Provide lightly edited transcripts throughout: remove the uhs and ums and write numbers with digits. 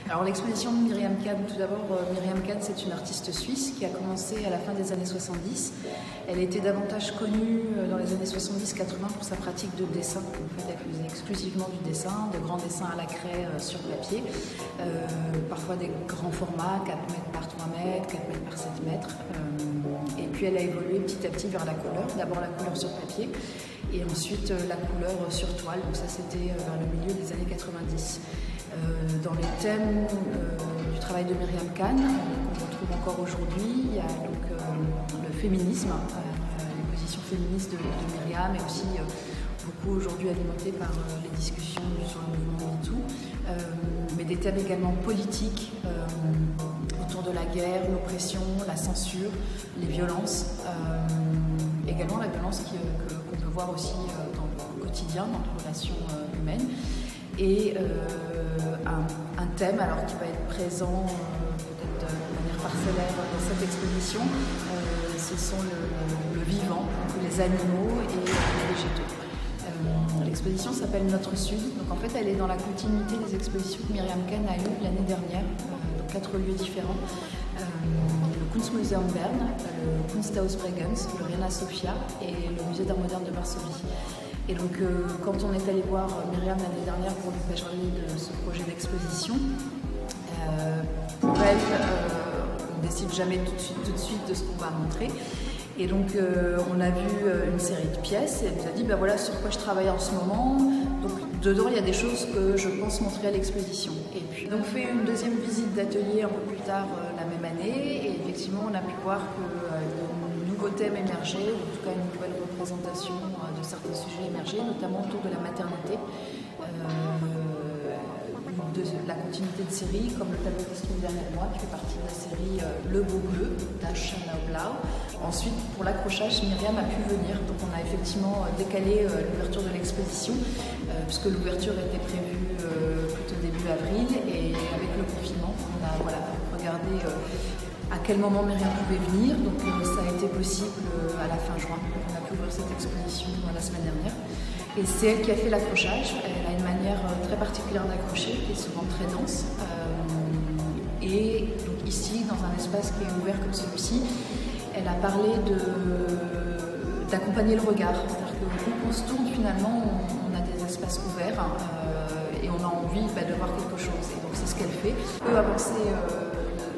Alors l'exposition de Myriam Khan, tout d'abord, Myriam Khan c'est une artiste suisse qui a commencé à la fin des années 70. Elle était davantage connue dans les années 70-80 pour sa pratique de dessin. En fait, elle faisait exclusivement du dessin, de grands dessins à la craie sur papier, parfois des grands formats, 4 mètres par 3 mètres, 4 mètres par 7 mètres. Et puis elle a évolué petit à petit vers la couleur, d'abord la couleur sur papier et ensuite la couleur sur toile, donc ça c'était vers le milieu des années 90. Dans les thèmes du travail de Myriam Khan, qu'on retrouve encore aujourd'hui, il y a donc le féminisme, les positions féministes de Myriam, et aussi beaucoup aujourd'hui alimentées par les discussions sur le mouvement MeToo, mais des thèmes également politiques autour de la guerre, l'oppression, la censure, les violences, également la violence qu'on peut voir aussi dans le quotidien, dans les relations humaines. Et un thème alors, qui va être présent peut-être de manière parcellaire dans cette exposition, ce sont le vivant, les animaux et les végétaux. L'exposition s'appelle Notre Sud, donc en fait elle est dans la continuité des expositions que Myriam Khan a eues l'année dernière, dans 4 lieux différents. Le Kunstmuseum Bern, le Kunsthaus Bregenz, le Reina Sofia et le Musée d'art moderne de Varsovie. Et donc, quand on est allé voir Myriam l'année dernière pour lui parler de ce projet d'exposition, pour elle, on ne décide jamais tout de suite de ce qu'on va montrer. Et donc, on a vu une série de pièces et elle nous a dit, ben voilà sur quoi je travaille en ce moment. Donc, dedans, il y a des choses que je pense montrer à l'exposition. Et puis, on fait une deuxième visite d'atelier un peu plus tard la même année. Et effectivement, on a pu voir que de nouveaux thèmes émergeaient, ou en tout cas une nouvelle représentation de certains sujets émergés, notamment autour de la maternité, de la continuité de séries, comme le tableau qui se trouve derrière moi, qui fait partie de la série Le Beau Bleu, d'Ash Blau. Ensuite, pour l'accrochage, Myriam a pu venir, donc on a effectivement décalé l'ouverture de l'exposition, puisque l'ouverture était prévue plutôt début avril, et avec le confinement, on a regardé à quel moment Myriam pouvait venir, donc ça a été possible à la fin juin. On a pu ouvrir cette exposition la semaine dernière. Et c'est elle qui a fait l'accrochage. Elle a une manière très particulière d'accrocher, qui est souvent très dense. Et donc ici, dans un espace qui est ouvert comme celui-ci, elle a parlé d'accompagner le regard. C'est-à-dire que quand on se tourne, finalement, on a des espaces ouverts et on a envie de voir quelque chose. Et donc c'est ce qu'elle fait. On peut avancer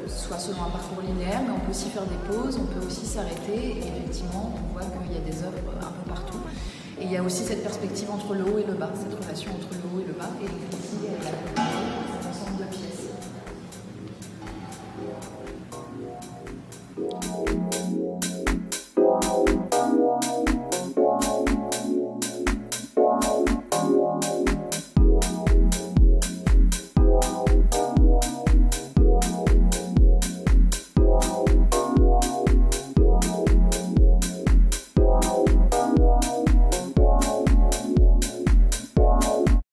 soit selon un parcours linéaire, mais on peut aussi faire des pauses, on peut aussi s'arrêter. Et effectivement, on voit qu'il y a des œuvres un peu partout. Et il y a aussi cette perspective entre le haut et le bas, cette relation entre le haut et le bas, et ici,